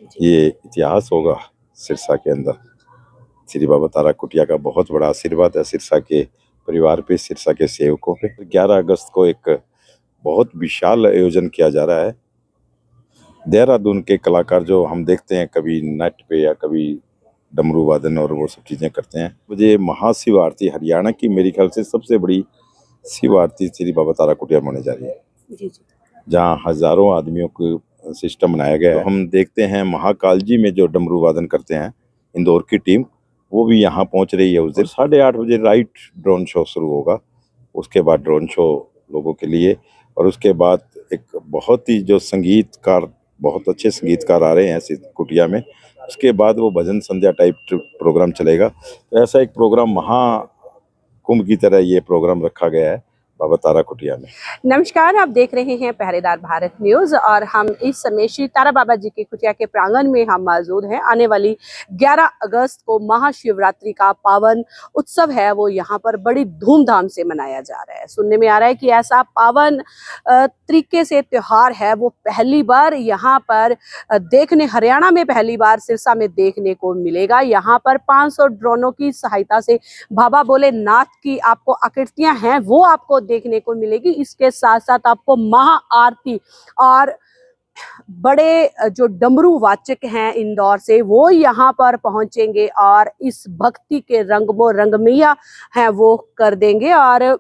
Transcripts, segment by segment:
ये इतिहास होगा सिरसा के अंदर। श्री बाबा तारा कुटिया का बहुत बड़ा आशीर्वाद है सिरसा के परिवार पे, सिरसा के सेवकों पे। 11 अगस्त को एक बहुत विशाल आयोजन किया जा रहा है। देहरादून के कलाकार जो हम देखते हैं कभी नेट पे या कभी डमरू वादन और वो सब चीजें करते हैं। मुझे महाशिव आरती हरियाणा की मेरे ख्याल से सबसे बड़ी शिव आरती श्री बाबा तारा कुटिया में होने जा रही है, जी जी। जहाँ हजारों आदमियों को सिस्टम बनाया गया है। तो हम देखते हैं महाकाल जी में जो डमरू वादन करते हैं इंदौर की टीम, वो भी यहाँ पहुंच रही है। उस दिन 8:30 बजे राइट ड्रोन शो शुरू होगा। उसके बाद ड्रोन शो लोगों के लिए, और उसके बाद एक बहुत ही जो संगीतकार, बहुत अच्छे संगीतकार आ रहे हैं ऐसे कुटिया में। उसके बाद वो भजन संध्या टाइप प्रोग्राम चलेगा। तो ऐसा एक प्रोग्राम महाकुंभ की तरह ये प्रोग्राम रखा गया है बाबा तारा कुटिया में। नमस्कार, आप देख रहे हैं पहरेदार भारत न्यूज और हम इस समय श्री तारा बाबा जी की कुटिया के प्रांगण में हम मौजूद हैं। आने वाली 11 अगस्त को महाशिवरात्रि का पावन उत्सव है, वो यहाँ पर बड़ी धूमधाम से मनाया जा रहा है। सुनने में आ रहा है कि ऐसा पावन तरीके से त्योहार है वो पहली बार यहाँ पर देखने, हरियाणा में पहली बार सिरसा में देखने को मिलेगा। यहाँ पर 500 ड्रोनों की सहायता से बाबा भोलेनाथ की आपको आकृतियां हैं वो आपको देखने को मिलेगी। इसके साथ साथ आपको महा आरती और बड़े जो डमरू वाचक हैं इंदौर से वो यहाँ पर पहुंचेंगे और इस भक्ति के रंगमो रंगमैया हैं वो कर देंगे। और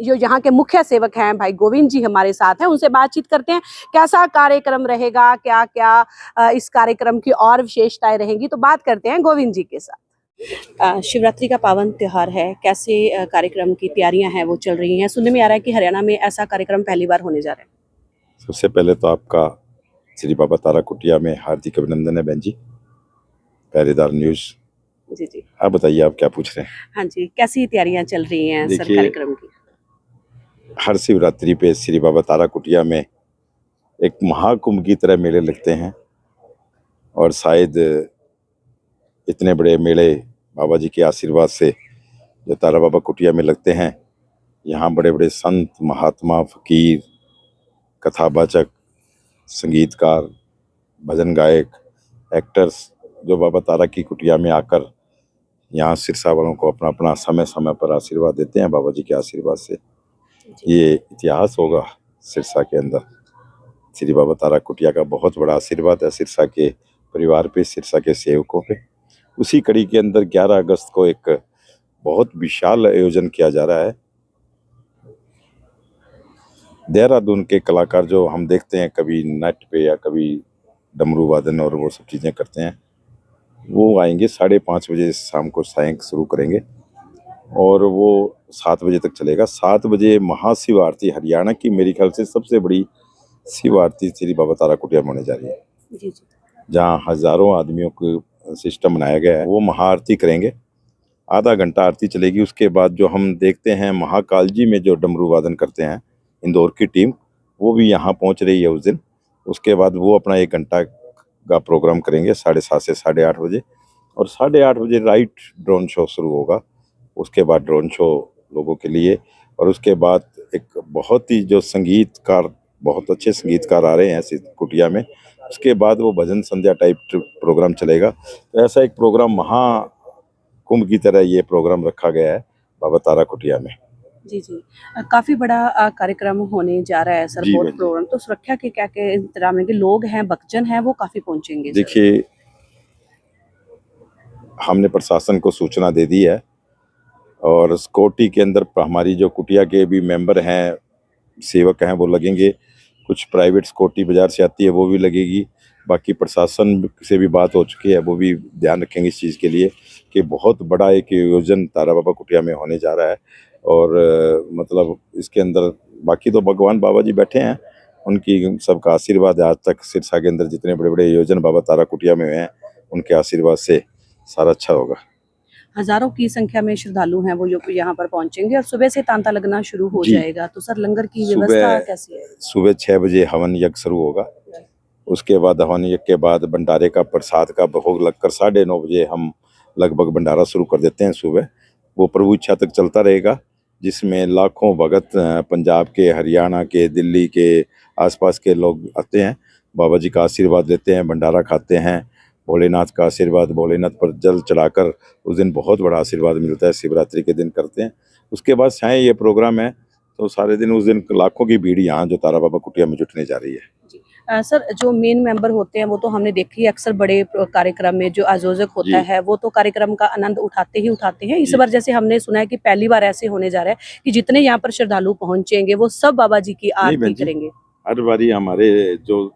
जो यहाँ के मुख्य सेवक हैं भाई गोविंद जी हमारे साथ हैं, उनसे बातचीत करते हैं कैसा कार्यक्रम रहेगा, क्या क्या इस कार्यक्रम की और विशेषताएं रहेंगी। तो बात करते हैं गोविंद जी के साथ। शिवरात्रि का पावन त्योहार है, कैसे कार्यक्रम की तैयारियां हैं वो चल रही हैं? सुनने में आ रहा है कि हरियाणा में ऐसा कार्यक्रम पहली बार होने जा रहा है। सबसे पहले तो आपका श्री बाबा तारा कुटिया में हार्दिक अभिनंदन है बहन जी, पहरेदार न्यूज। जी जी। आप बताइए, आप क्या पूछ रहे हैं? हाँ जी, कैसी तैयारियां चल रही हैं सर कार्यक्रम की? हर शिवरात्रि पे श्री बाबा तारा कुटिया में एक महाकुंभ की तरह मेले लगते हैं, और शायद इतने बड़े मेले बाबा जी के आशीर्वाद से जो तारा बाबा कुटिया में लगते हैं, यहाँ बड़े बड़े संत, महात्मा, फकीर, कथावाचक, संगीतकार, भजन गायक, एक्टर्स जो बाबा तारा की कुटिया में आकर यहाँ सिरसा वालों को अपना अपना समय समय पर आशीर्वाद देते हैं बाबा जी के आशीर्वाद से। ये इतिहास होगा सिरसा के अंदर। श्री बाबा तारा कुटिया का बहुत बड़ा आशीर्वाद है सिरसा के परिवार पे, सिरसा के सेवकों पे। उसी कड़ी के अंदर 11 अगस्त को एक बहुत विशाल आयोजन किया जा रहा है। देहरादून के कलाकार जो हम देखते हैं कभी नेट पे या कभी डमरू वादन और वो सब चीजें करते हैं, वो आएंगे 5:30 बजे शाम को, सायं शुरू करेंगे और वो 7 बजे तक चलेगा। 7 बजे महाशिव आरती हरियाणा की मेरे ख्याल से सबसे बड़ी शिव आरती श्री बाबा तारा कुटिया में होने जा रही है, जी जी। जहाँ हजारों आदमियों को सिस्टम बनाया गया है। वो महाआरती करेंगे, आधा घंटा आरती चलेगी। उसके बाद जो हम देखते हैं महाकाल जी में जो डमरू वादन करते हैं इंदौर की टीम, वो भी यहाँ पहुँच रही है उस दिन। उसके बाद वो अपना 1 घंटा का प्रोग्राम करेंगे 7:30 से 8:30 बजे, और 8:30 बजे राइट ड्रोन शो शुरू होगा। उसके बाद ड्रोन शो लोगों के लिए, और उसके बाद एक बहुत ही जो संगीतकार, बहुत अच्छे संगीतकार आ रहे हैं ऐसे कुटिया में। उसके बाद वो भजन संध्या टाइप प्रोग्राम चलेगा। तो ऐसा एक प्रोग्राम महाकुंभ की तरह ये प्रोग्राम रखा गया है बाबा तारा कुटिया में। जी जी। काफी बड़ा कार्यक्रम होने जा रहा है सर, बहुत प्रोग्राम। तो सुरक्षा के क्या क्या इंतजाम है कि लोग हैं, भक्तजन हैं, वो काफी पहुंचेंगे? देखिए, हमने प्रशासन को सूचना दे दी है, और सिक्योरिटी के अंदर हमारी जो कुटिया के भी मेंबर हैं, सेवक हैं, वो लगेंगे। कुछ प्राइवेट सिक्योरिटी बाजार से आती है, वो भी लगेगी। बाकी प्रशासन से भी बात हो चुकी है, वो भी ध्यान रखेंगे इस चीज़ के लिए कि बहुत बड़ा एक आयोजन तारा बाबा कुटिया में होने जा रहा है। और मतलब इसके अंदर बाकी तो भगवान बाबा जी बैठे हैं, उनकी सबका आशीर्वाद है। आज तक सिरसा के अंदर जितने बड़े बड़े आयोजन बाबा तारा कुटिया में हुए हैं, उनके आशीर्वाद से सारा अच्छा होगा। हजारों की संख्या में श्रद्धालु हैं वो यहाँ पर पहुंचेंगे और सुबह से तांता लगना शुरू हो जाएगा। तो सर लंगर की व्यवस्था कैसी है? सुबह 6 बजे हवन यज्ञ शुरू होगा। उसके बाद हवन यज्ञ के बाद भंडारे का, प्रसाद का भोग लगकर 9:30 बजे हम लगभग भंडारा शुरू कर देते हैं सुबह। वो प्रभु इच्छा तक चलता रहेगा, जिसमें लाखों भगत पंजाब के, हरियाणा के, दिल्ली के, आसपास के लोग आते हैं। बाबा जी का आशीर्वाद लेते हैं, भंडारा खाते हैं, भोलेनाथ का आशीर्वाद, भोलेनाथ पर जल चढ़ाकर उस दिन बहुत बड़ा आशीर्वाद मिलता है, शिवरात्रि के दिन करते हैं। उसके बाद शायद ये प्रोग्राम है, तो सारे दिन उस दिन लाखों की भीड़ यहाँ जो तारा बाबा कुटिया में जुटने जा रही है। जी। सर, जो मेन मेंबर होते हैं वो तो हमने देखी है अक्सर बड़े कार्यक्रम में जो आयोजक होता जी। है वो तो कार्यक्रम का आनंद उठाते ही उठाते हैं। इस जी। बार जैसे हमने सुना है कि पहली बार ऐसे होने जा रहा है कि जितने यहाँ पर श्रद्धालु पहुंचेंगे वो सब बाबा जी की नहीं आरती बहन जी, करेंगे। हर बारी हमारे जो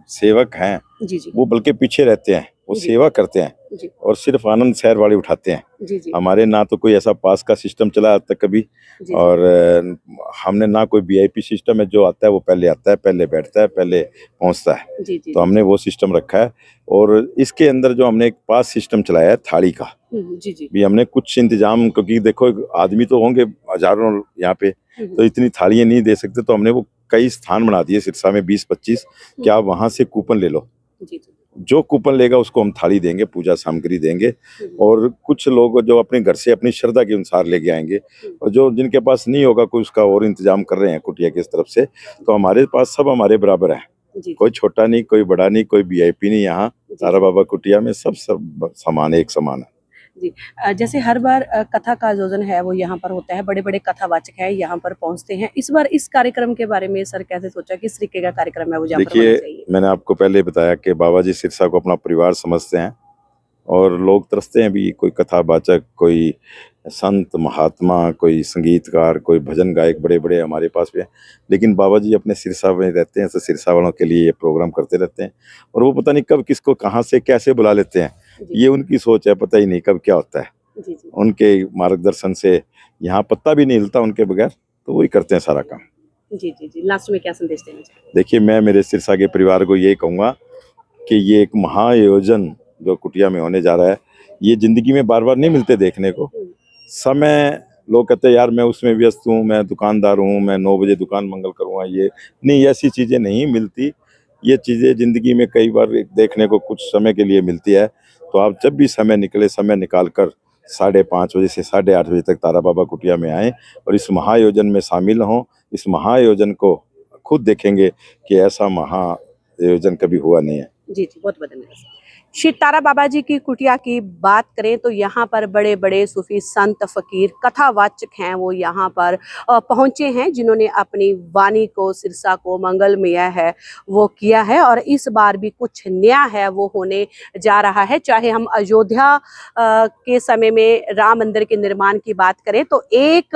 सेवक हैं जी जी वो बल्कि पीछे रहते हैं, वो जी। सेवा करते हैं जी और सिर्फ आनंद शहर वाले उठाते हैं। जी जी हमारे ना तो कोई ऐसा पास का सिस्टम चला आज तक कभी, जी और हमने ना कोई वीआईपी सिस्टम है, जो आता है वो पहले आता है, पहले बैठता है, पहले पहुंचता है। जी जी तो हमने वो सिस्टम रखा है और इसके अंदर जो हमने एक पास सिस्टम चलाया है थाली का जी जी भी, हमने कुछ इंतजाम, क्योंकि देखो आदमी तो होंगे हजारों यहाँ पे, तो इतनी थालियां नहीं दे सकते, तो हमने वो कई स्थान बना दिए सिरसा में 20-25 कि आप वहां से कूपन ले लो, जी जी जो कूपन लेगा उसको हम थाली देंगे, पूजा सामग्री देंगे। और कुछ लोग जो अपने घर से अपनी श्रद्धा के अनुसार लेके आएंगे, और जो जिनके पास नहीं होगा कोई, उसका और इंतजाम कर रहे हैं कुटिया की तरफ से। तो हमारे पास सब हमारे बराबर है, जी कोई छोटा नहीं, कोई बड़ा नहीं, कोई वीआईपी नहीं। यहाँ तारा बाबा कुटिया में सब समान है, एक समान है। जी। जैसे हर बार कथा का आयोजन है वो यहाँ पर होता है, बड़े बड़े कथावाचक हैं यहाँ पर पहुँचते हैं। इस बार इस कार्यक्रम के बारे में सर कैसे सोचा किस तरीके का कार्यक्रम है वो यहाँ पर होना देखिए, चाहिए? मैंने आपको पहले बताया कि बाबा जी सिरसा को अपना परिवार समझते हैं और लोग तरसते हैं भी, कोई कथावाचक, कोई संत महात्मा, कोई संगीतकार, कोई भजन गायक बड़े बड़े हमारे पास भी हैं, लेकिन बाबा जी अपने सिरसा में रहते हैं, तो सिरसा वालों के लिए ये प्रोग्राम करते रहते हैं। और वो पता नहीं कब किसको कहाँ से कैसे बुला लेते हैं, जी ये उनकी सोच है, पता ही नहीं कब क्या होता है। जी जी उनके मार्गदर्शन से यहाँ पत्ता भी नहीं हिलता उनके बगैर, तो वही करते हैं सारा काम। जी जी जी। लास्ट में क्या संदेश देना चाहिए? देखिए, मैं मेरे सिरसा के परिवार को यही कहूँगा कि ये एक महाआयोजन जो कुटिया में होने जा रहा है, ये जिंदगी में बार बार नहीं मिलते देखने को। समय, लोग कहते हैं यार मैं उसमें व्यस्त हूँ, मैं दुकानदार हूँ, मैं 9 बजे दुकान मंगल करूँगा, ये नहीं, ऐसी चीज़ें नहीं मिलती। ये चीज़ें ज़िंदगी में कई बार देखने को कुछ समय के लिए मिलती है। तो आप जब भी समय निकले, समय निकाल कर 5:30 बजे से 8:30 बजे तक तारा बाबा कुटिया में आएँ और इस महाआयोजन में शामिल हों। इस महाआयोजन को खुद देखेंगे कि ऐसा महाआयोजन कभी हुआ नहीं है। जी जी, बहुत बहुत धन्यवाद। श्री तारा बाबा जी की कुटिया की बात करें तो यहाँ पर बड़े बड़े सूफी संत फकीर कथावाचक हैं वो यहाँ पर पहुँचे हैं, जिन्होंने अपनी वाणी को, सिरसा को मंगलमय है वो किया है। और इस बार भी कुछ नया है वो होने जा रहा है। चाहे हम अयोध्या के समय में राम मंदिर के निर्माण की बात करें तो एक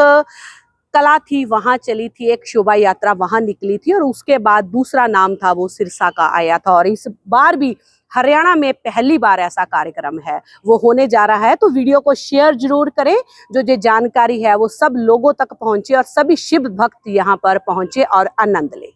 कला थी वहां चली थी, एक शोभा यात्रा वहां निकली थी और उसके बाद दूसरा नाम था वो सिरसा का आया था। और इस बार भी हरियाणा में पहली बार ऐसा कार्यक्रम है वो होने जा रहा है। तो वीडियो को शेयर जरूर करें, जो जानकारी है वो सब लोगों तक पहुंचे और सभी शिव भक्त यहाँ पर पहुंचे और आनंद लें।